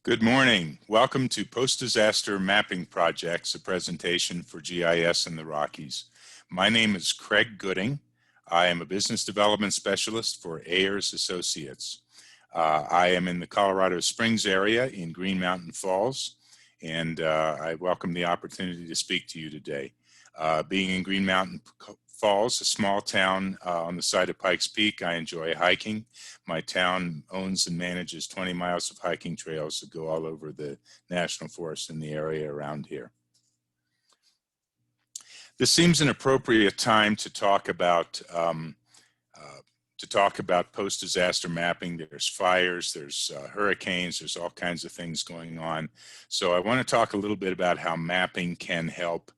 Good morning. Welcome to Post-Disaster Mapping Projects, a presentation for GIS in the Rockies. My name is Craig Gooding. I am a business development specialist for Ayers Associates. I am in the Colorado Springs area in Green Mountain Falls, and I welcome the opportunity to speak to you today. Being in Green Mountain Falls, a small town on the side of Pikes Peak, I enjoy hiking. My town owns and manages 20 miles of hiking trails that go all over the national forest in the area around here. This seems an appropriate time to talk about post-disaster mapping. There's fires, there's hurricanes, there's all kinds of things going on. So I want to talk a little bit about how mapping can help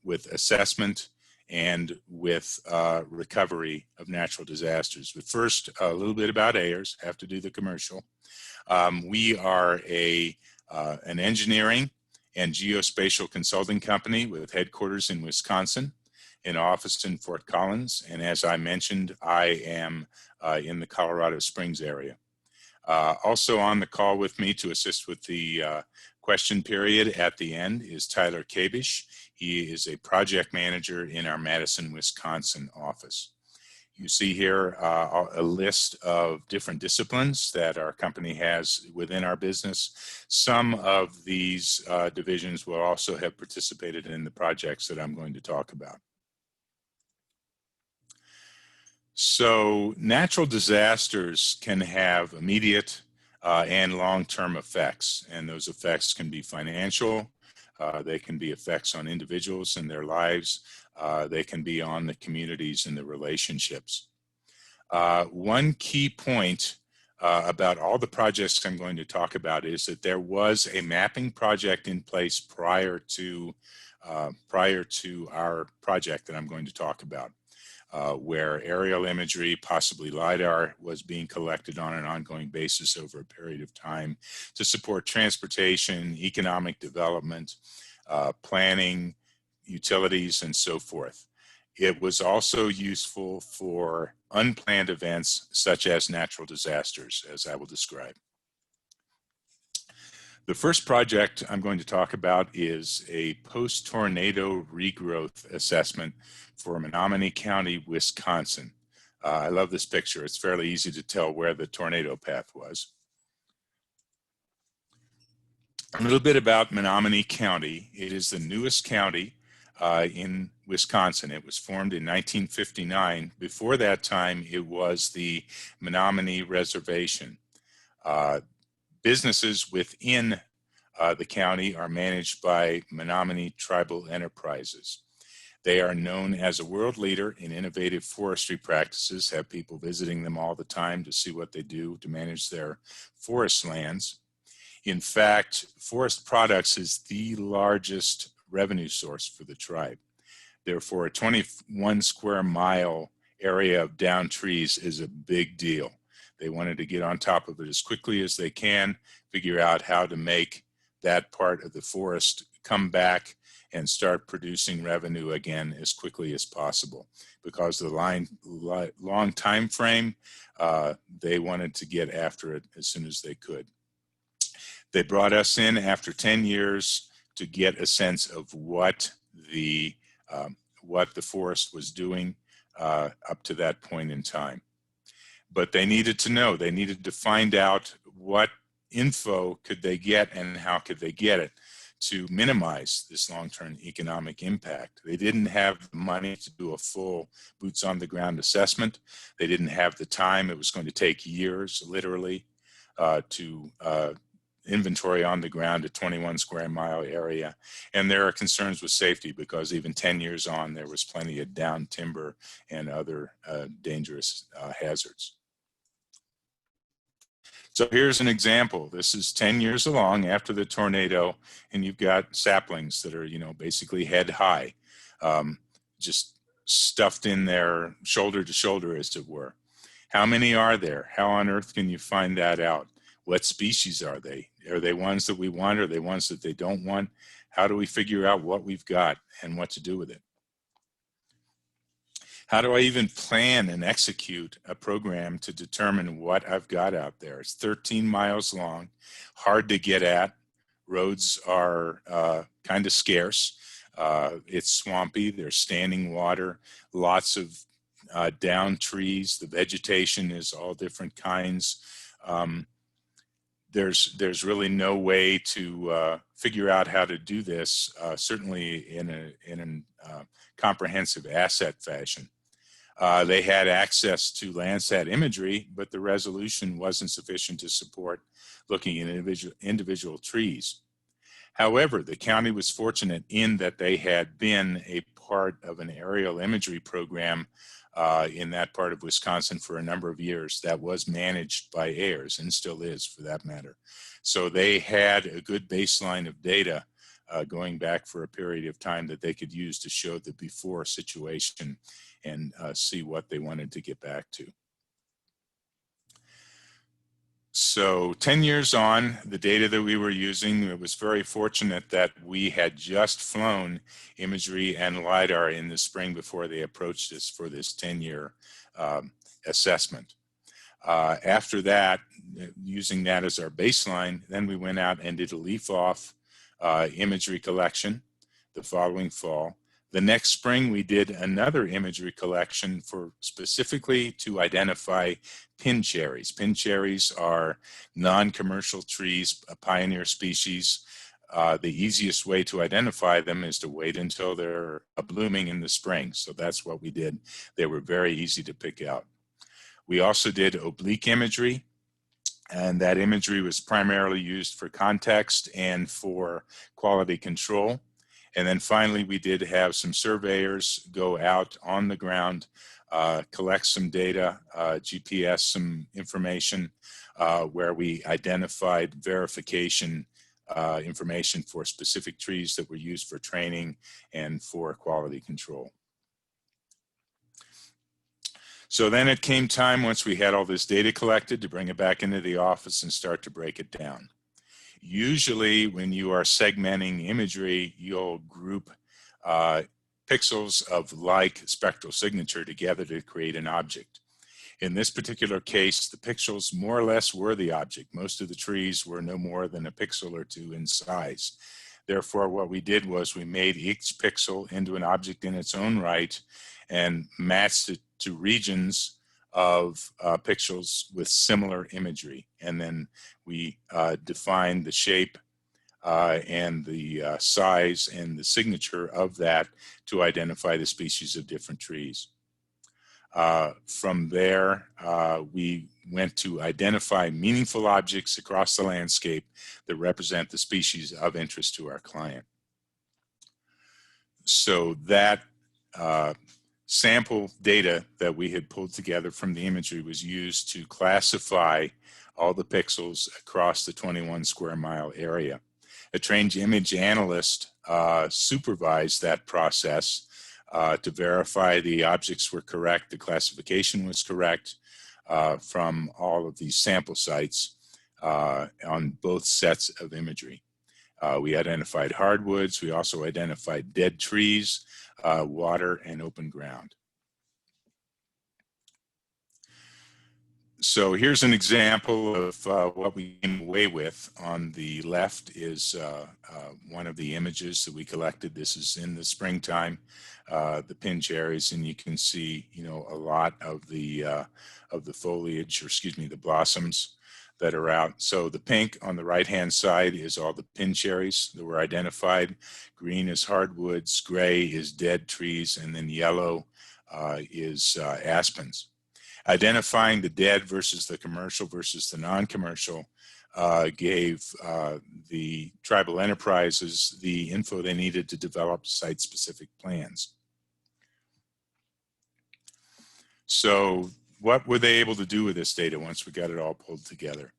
with assessment and with recovery of natural disasters. But first, a little bit about Ayers. I have to do the commercial. We are an engineering and geospatial consulting company with headquarters in Wisconsin, an office in Fort Collins, and as I mentioned, I am in the Colorado Springs area. Also on the call with me to assist with the question period at the end is Tyler Kabish. He is a project manager in our Madison, Wisconsin office. You see here a list of different disciplines that our company has within our business. Some of these divisions will also have participated in the projects that I'm going to talk about. So natural disasters can have immediate and long-term effects, and those effects can be financial, they can be effects on individuals and their lives, they can be on the communities and the relationships. One key point about all the projects I'm going to talk about is that there was a mapping project in place prior to our project that I'm going to talk about. Where aerial imagery, possibly Lidar, was being collected on an ongoing basis over a period of time to support transportation, economic development, planning, utilities, and so forth. It was also useful for unplanned events such as natural disasters, as I will describe. The first project I'm going to talk about is a post-tornado regrowth assessment for Menominee County, Wisconsin. I love this picture. It's fairly easy to tell where the tornado path was. A little bit about Menominee County. It is the newest county in Wisconsin. It was formed in 1959. Before that time, it was the Menominee Reservation. Businesses within the county are managed by Menominee Tribal Enterprises. They are known as a world leader in innovative forestry practices, have people visiting them all the time to see what they do to manage their forest lands. In fact, forest products is the largest revenue source for the tribe. Therefore, a 21 square mile area of downed trees is a big deal. They wanted to get on top of it as quickly as they can, figure out how to make that part of the forest come back and start producing revenue again as quickly as possible. Because of the long time frame, they wanted to get after it as soon as they could. They brought us in after 10 years to get a sense of what the forest was doing up to that point in time. But they needed to know, they needed to find out what info could they get and how could they get it to minimize this long-term economic impact. They didn't have the money to do a full boots on the ground assessment. They didn't have the time. It was going to take years, literally, to inventory on the ground a 21 square mile area. And there are concerns with safety because even 10 years on, there was plenty of downed timber and other dangerous hazards. So here's an example. This is 10 years along after the tornado, and you've got saplings that are, basically head high, just stuffed in there shoulder to shoulder, as it were. How many are there? How on earth can you find that out? What species are they? Are they ones that we want? Are they ones that they don't want? How do we figure out what we've got and what to do with it? How do I even plan and execute a program to determine what I've got out there? It's 13 miles long, hard to get at. Roads are kind of scarce. It's swampy. There's standing water, lots of down trees. The vegetation is all different kinds. There's really no way to figure out how to do this, certainly in a comprehensive asset fashion. They had access to Landsat imagery, but the resolution wasn't sufficient to support looking at individual trees. However, the county was fortunate in that they had been a part of an aerial imagery program in that part of Wisconsin for a number of years that was managed by Ayers, and still is for that matter. So they had a good baseline of data going back for a period of time that they could use to show the before situation and see what they wanted to get back to. So 10 years on, the data that we were using, it was very fortunate that we had just flown Imagery and Lidar in the spring before they approached us for this 10-year assessment. After that, using that as our baseline, then we went out and did a leaf-off imagery collection the following fall. The next spring, we did another imagery collection for specifically to identify pin cherries. Pin cherries are non-commercial trees, a pioneer species. The easiest way to identify them is to wait until they're blooming in the spring. So that's what we did. They were very easy to pick out. We also did oblique imagery, and that imagery was primarily used for context and for quality control. And then finally, we did have some surveyors go out on the ground, collect some data, GPS some information, where we identified verification information for specific trees that were used for training and for quality control. So then it came time, once we had all this data collected, to bring it back into the office and start to break it down. Usually when you are segmenting imagery, you'll group pixels of like spectral signature together to create an object. In this particular case, the pixels more or less were the object. Most of the trees were no more than a pixel or two in size. Therefore, what we did was we made each pixel into an object in its own right and matched it to regions of pixels with similar imagery. And then we defined the shape and the size and the signature of that to identify the species of different trees. From there, we went to identify meaningful objects across the landscape that represent the species of interest to our client. So that sample data that we had pulled together from the imagery was used to classify all the pixels across the 21 square mile area. A trained image analyst supervised that process to verify the objects were correct, the classification was correct from all of these sample sites on both sets of imagery. We identified hardwoods. We also identified dead trees, water, and open ground. So here's an example of what we came away with. On the left is one of the images that we collected. This is in the springtime, the pin cherries, and you can see, you know, a lot of the foliage, or excuse me, the blossoms that are out. So the pink on the right-hand side is all the pin cherries that were identified. Green is hardwoods, gray is dead trees, and then yellow is aspens. Identifying the dead versus the commercial versus the non-commercial gave the tribal enterprises the info they needed to develop site-specific plans. So what were they able to do with this data once we got it all pulled together?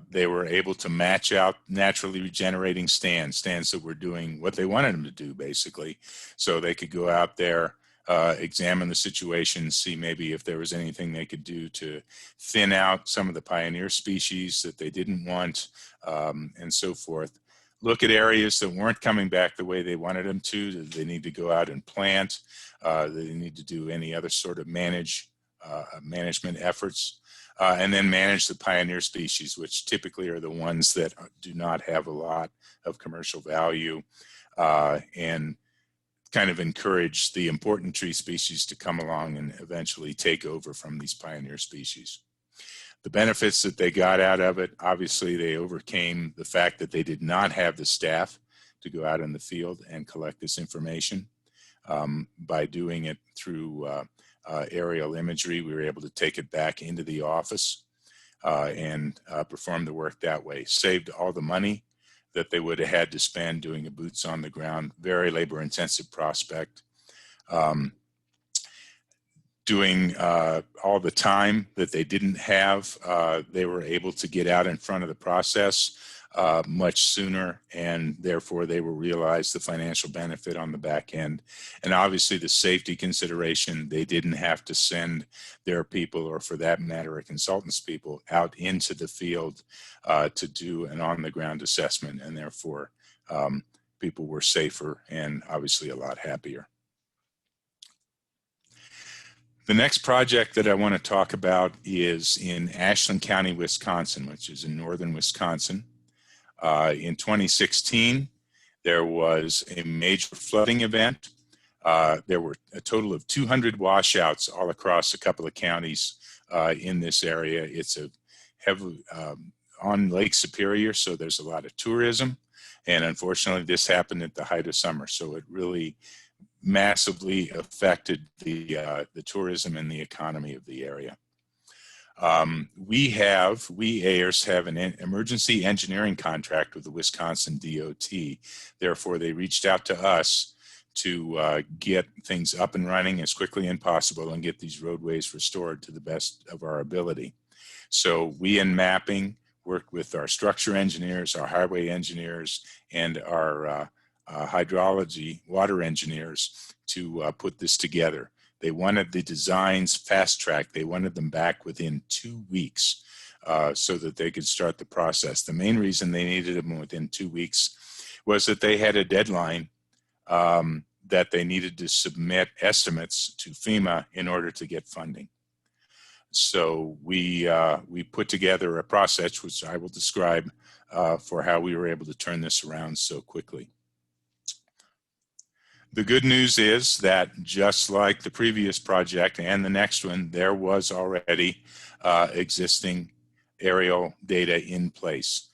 They were able to match out naturally regenerating stands that were doing what they wanted them to do, basically. So they could go out there, examine the situation, see maybe if there was anything they could do to thin out some of the pioneer species that they didn't want, and so forth. look at areas that weren't coming back the way they wanted them to. They need to go out and plant. They need to do any other sort of management efforts. And then manage the pioneer species, which typically are the ones that do not have a lot of commercial value, and kind of encourage the important tree species to come along and eventually take over from these pioneer species. The benefits that they got out of it, obviously they overcame the fact that they did not have the staff to go out in the field and collect this information. By doing it through aerial imagery, we were able to take it back into the office and perform the work that way. Saved all the money that they would have had to spend doing a boots on the ground, very labor intensive prospect. Doing all the time that they didn't have, they were able to get out in front of the process much sooner, and therefore they will realize the financial benefit on the back end. And obviously the safety consideration, they didn't have to send their people, or for that matter, a consultant's people, out into the field to do an on-the-ground assessment, and therefore people were safer and obviously a lot happier. The next project that I want to talk about is in Ashland County, Wisconsin, which is in northern Wisconsin. In 2016, there was a major flooding event. There were a total of 200 washouts all across a couple of counties in this area. It's a heavily on Lake Superior, so there's a lot of tourism. And unfortunately, this happened at the height of summer, so it really massively affected the tourism and the economy of the area. We Ayers have an emergency engineering contract with the Wisconsin DOT. Therefore, they reached out to us to get things up and running as quickly as possible and get these roadways restored to the best of our ability. So we in mapping worked with our structure engineers, our highway engineers, and our hydrology water engineers to put this together. They wanted the designs fast-tracked. They wanted them back within 2 weeks so that they could start the process. The main reason they needed them within 2 weeks was that they had a deadline that they needed to submit estimates to FEMA in order to get funding. So we put together a process, which I will describe, for how we were able to turn this around so quickly. The good news is that just like the previous project and the next one, there was already existing aerial data in place.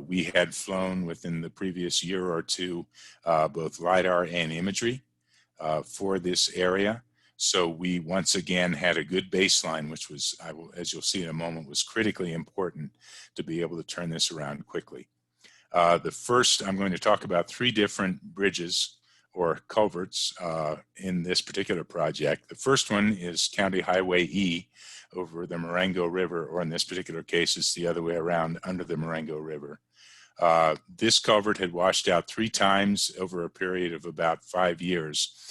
We had flown within the previous year or two both Lidar and Imagery for this area. So we once again had a good baseline, which was, as you'll see in a moment, was critically important to be able to turn this around quickly. The first, I'm going to talk about 3 different bridges or culverts in this particular project. The first one is County Highway E over the Marengo River, or in this particular case, it's the other way around, under the Marengo River. This culvert had washed out 3 times over a period of about 5 years.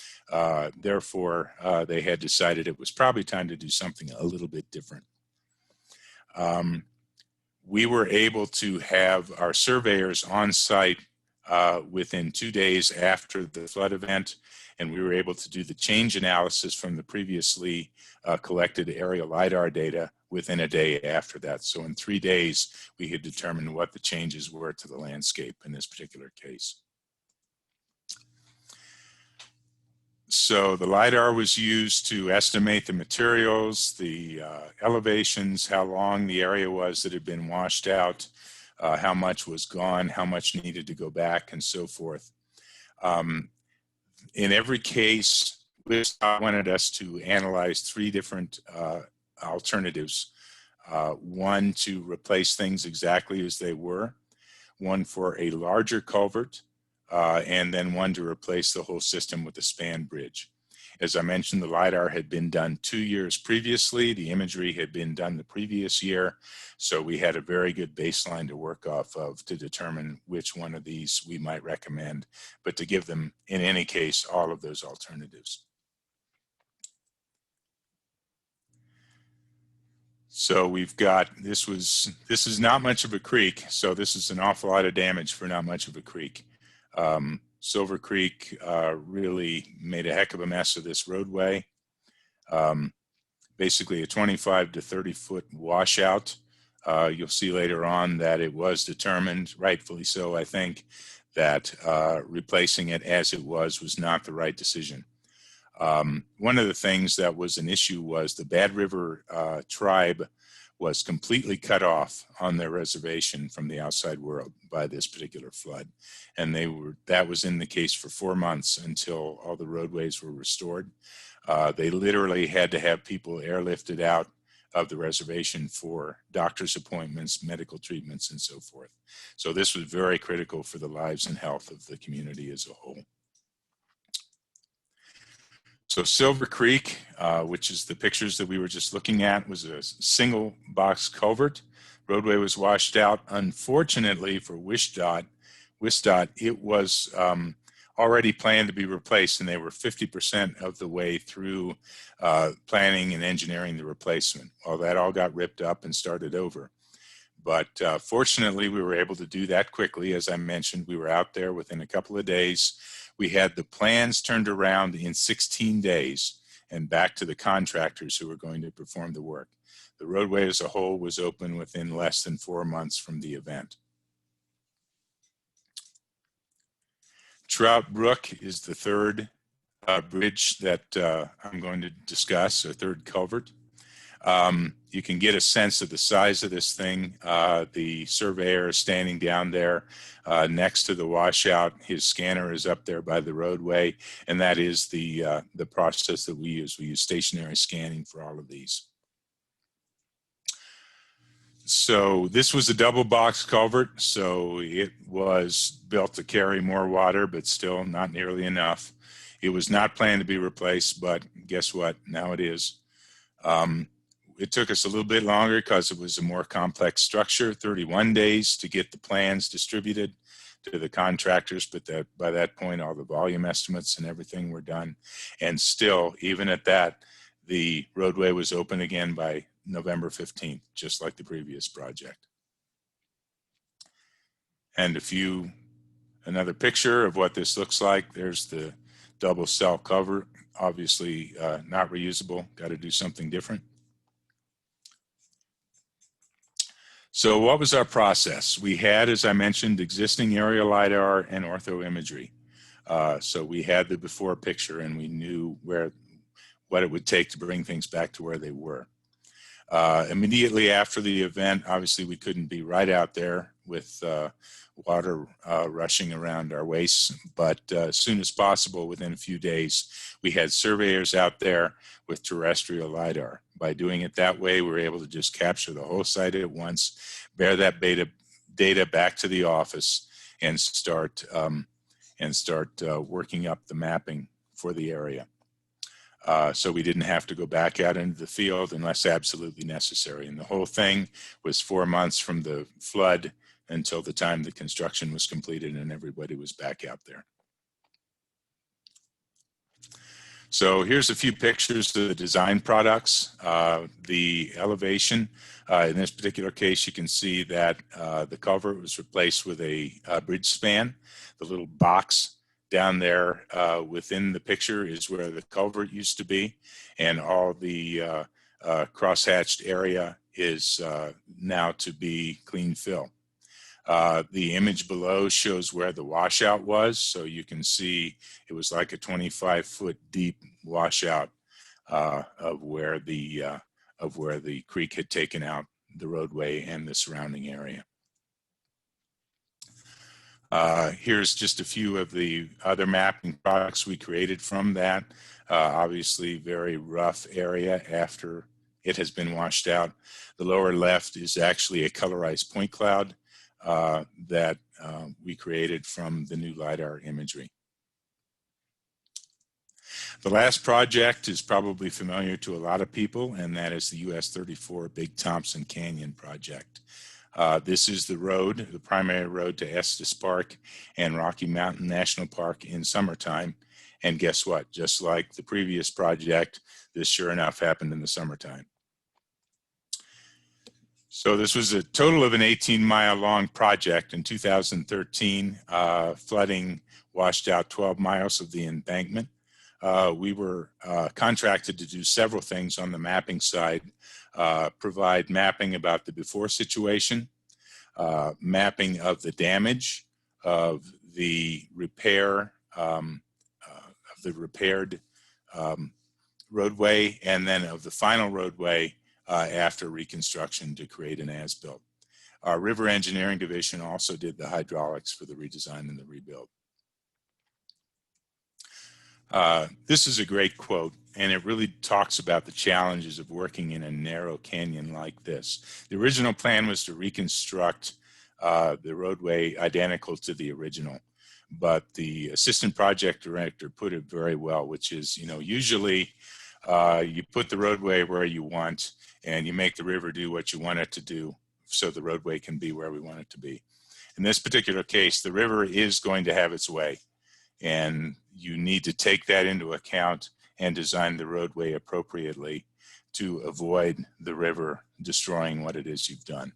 Therefore, they had decided it was probably time to do something a little bit different. We were able to have our surveyors on site within 2 days after the flood event, and we were able to do the change analysis from the previously collected aerial Lidar data within a day after that. So in 3 days, we had determined what the changes were to the landscape in this particular case. So the Lidar was used to estimate the materials, the elevations, how long the area was that had been washed out, how much was gone, how much needed to go back, and so forth. In every case, WISCOT wanted us to analyze 3 different alternatives. One to replace things exactly as they were, one for a larger culvert, and then one to replace the whole system with a span bridge. As I mentioned, the Lidar had been done 2 years previously. The Imagery had been done the previous year. So we had a very good baseline to work off of to determine which one of these we might recommend, but to give them, in any case, all of those alternatives. So we've got, this is not much of a creek, so this is an awful lot of damage for not much of a creek. Silver Creek really made a heck of a mess of this roadway. Basically a 25 to 30 foot washout. You'll see later on that it was determined, rightfully so, I think, that replacing it as it was not the right decision. One of the things that was an issue was the Bad River tribe was completely cut off on their reservation from the outside world by this particular flood. And that was in the case for 4 months until all the roadways were restored. They literally had to have people airlifted out of the reservation for doctor's appointments, medical treatments, and so forth. So this was very critical for the lives and health of the community as a whole. So Silver Creek, which is the pictures that we were just looking at, was a single box culvert. Roadway was washed out. Unfortunately for WSDOT, it was already planned to be replaced, and they were 50% of the way through planning and engineering the replacement. Well, that all got ripped up and started over. But fortunately, we were able to do that quickly. As I mentioned, we were out there within a couple of days. We had the plans turned around in 16 days and back to the contractors who were going to perform the work. The roadway as a whole was open within less than 4 months from the event. Trout Brook is the third bridge that I'm going to discuss, or third culvert. You can get a sense of the size of this thing. The surveyor is standing down there next to the washout. His scanner is up there by the roadway, and that is the process that we use. We use stationary scanning for all of these. So this was a double box culvert, so it was built to carry more water, but still not nearly enough. It was not planned to be replaced, but guess what? Now it is. It took us a little bit longer because it was a more complex structure, 31 days to get the plans distributed to the contractors, but by that point, all the volume estimates and everything were done. And still, even at that, the roadway was open again by November 15th, just like the previous project. And another picture of what this looks like. There's the double cell cover, obviously not reusable, got to do something different. So what was our process? We had, as I mentioned, existing aerial Lidar and ortho imagery. So we had the before picture and we knew what it would take to bring things back to where they were. Immediately after the event, obviously we couldn't be right out there with water rushing around our waists, but as soon as possible, within a few days, we had surveyors out there with terrestrial Lidar. By doing it that way, we were able to just capture the whole site at once, bear that data back to the office, and start working up the mapping for the area. So we didn't have to go back out into the field unless absolutely necessary. And the whole thing was 4 months from the flood until the time the construction was completed and everybody was back out there. So here's a few pictures of the design products. The elevation, in this particular case, you can see that the culvert was replaced with a bridge span. The little box down there within the picture is where the culvert used to be, and all the crosshatched area is now to be clean fill. The image below shows where the washout was, so you can see it was like a 25-foot deep washout of where the creek had taken out the roadway and the surrounding area. Here's just a few of the other mapping products we created from that. Obviously, very rough area after it has been washed out. The lower left is actually a colorized point cloud that we created from the new Lidar imagery. The last project is probably familiar to a lot of people, and that is the US 34 Big Thompson Canyon project. This is the road, the primary road to Estes Park and Rocky Mountain National Park in summertime. And guess what? Just like the previous project, this sure enough happened in the summertime. So this was a total of an 18-mile long project. In 2013, flooding washed out 12 miles of the embankment. We were contracted to do several things on the mapping side, provide mapping about the before situation, mapping of the damage, of the repair, of the repaired roadway, and then of the final roadway after reconstruction to create an as-built. Our river engineering division also did the hydraulics for the redesign and the rebuild. This is a great quote, and it really talks about the challenges of working in a narrow canyon like this. The original plan was to reconstruct the roadway identical to the original, but the assistant project director put it very well, which is, you know, usually you put the roadway where you want and you make the river do what you want it to do so the roadway can be where we want it to be. In this particular case, the river is going to have its way, and you need to take that into account and design the roadway appropriately to avoid the river destroying what it is you've done.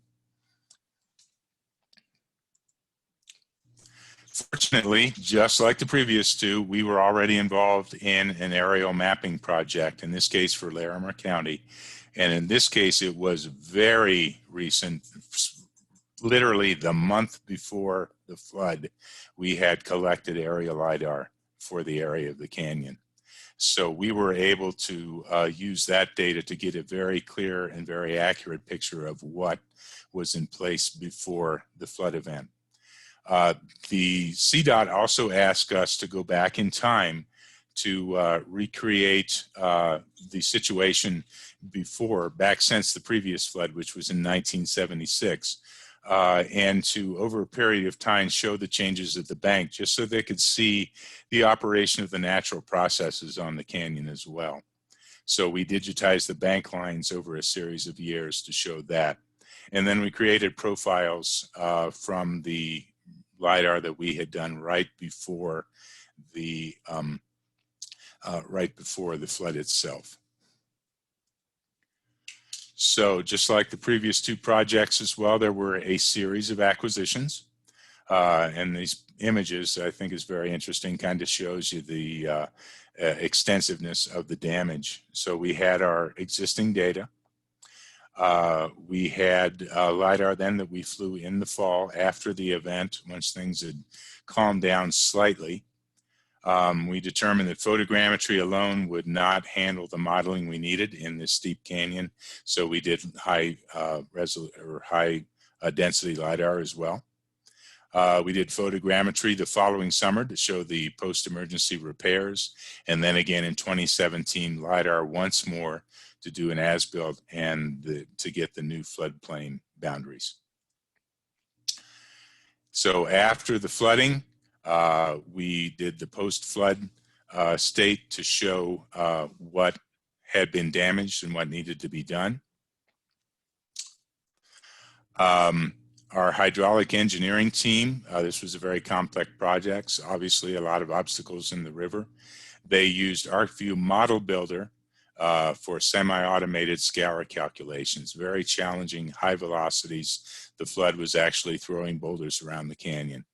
Fortunately, just like the previous two, we were already involved in an aerial mapping project, in this case for Larimer County. And in this case, it was very recent, literally the month before the flood, we had collected aerial Lidar for the area of the canyon. So we were able to use that data to get a very clear and very accurate picture of what was in place before the flood event. The CDOT also asked us to go back in time to recreate the situation before, back since the previous flood, which was in 1976, and to, over a period of time, show the changes at the bank, just so they could see the operation of the natural processes on the canyon as well. So we digitized the bank lines over a series of years to show that. And then we created profiles from the Lidar that we had done right before the flood itself. So just like the previous two projects as well, there were a series of acquisitions. And these images, I think, is very interesting, kind of shows you the extensiveness of the damage. So we had our existing data. We had Lidar then that we flew in the fall after the event, once things had calmed down slightly. We determined that photogrammetry alone would not handle the modeling we needed in this steep canyon, so we did high density Lidar as well. We did photogrammetry the following summer to show the post-emergency repairs, and then again in 2017 Lidar once more to do an as-built and to get the new floodplain boundaries. So after the flooding, we did the post-flood state to show what had been damaged and what needed to be done. Our hydraulic engineering team, this was a very complex project, obviously a lot of obstacles in the river. They used ArcView Model Builder for semi-automated scour calculations, very challenging, high velocities. The flood was actually throwing boulders around the canyon.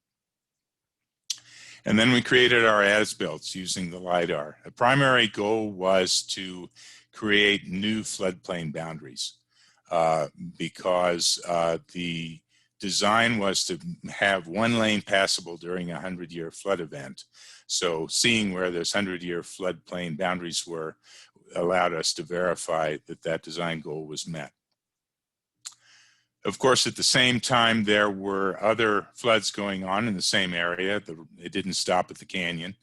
And then we created our as-builts using the Lidar. The primary goal was to create new floodplain boundaries because the design was to have one lane passable during a 100-year flood event. So seeing where those 100-year floodplain boundaries were allowed us to verify that that design goal was met. Of course, at the same time, there were other floods going on in the same area. It didn't stop at the canyon.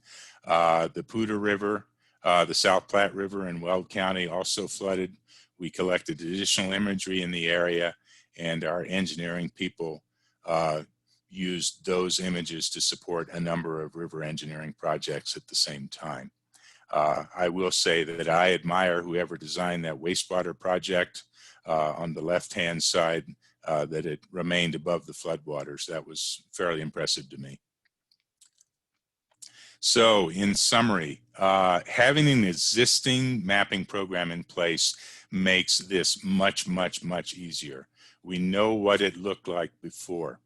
The Poudre River, the South Platte River in Weld County also flooded. We collected additional imagery in the area, and our engineering people used those images to support a number of river engineering projects at the same time. I will say that I admire whoever designed that wastewater project on the left-hand side, that it remained above the floodwaters. That was fairly impressive to me. So in summary, having an existing mapping program in place makes this much, much, much easier. We know what it looked like before.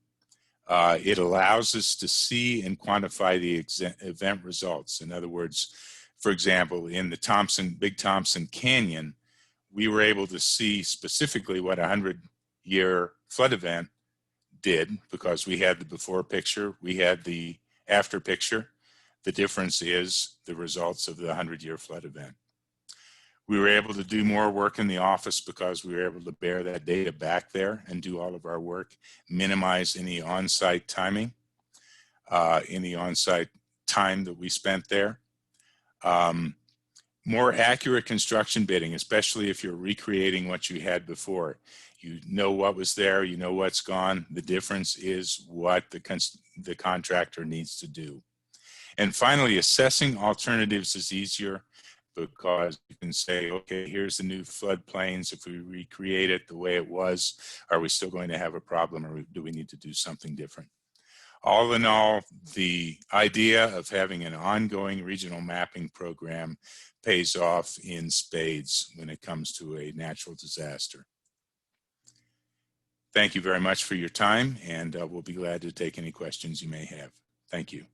It allows us to see and quantify the event results. In other words, for example, in the Big Thompson Canyon, we were able to see specifically what a 100-year flood event did because we had the before picture, we had the after picture. The difference is the results of the 100-year flood event. We were able to do more work in the office because we were able to bear that data back there and do all of our work, minimize any on-site timing, any on-site time that we spent there. More accurate construction bidding, especially if you're recreating what you had before. You know what was there, you know what's gone. The difference is what the contractor needs to do. And finally, assessing alternatives is easier because you can say, okay, here's the new floodplains. If we recreate it the way it was, are we still going to have a problem, or do we need to do something different? All in all, the idea of having an ongoing regional mapping program pays off in spades when it comes to a natural disaster. Thank you very much for your time, and we'll be glad to take any questions you may have. Thank you.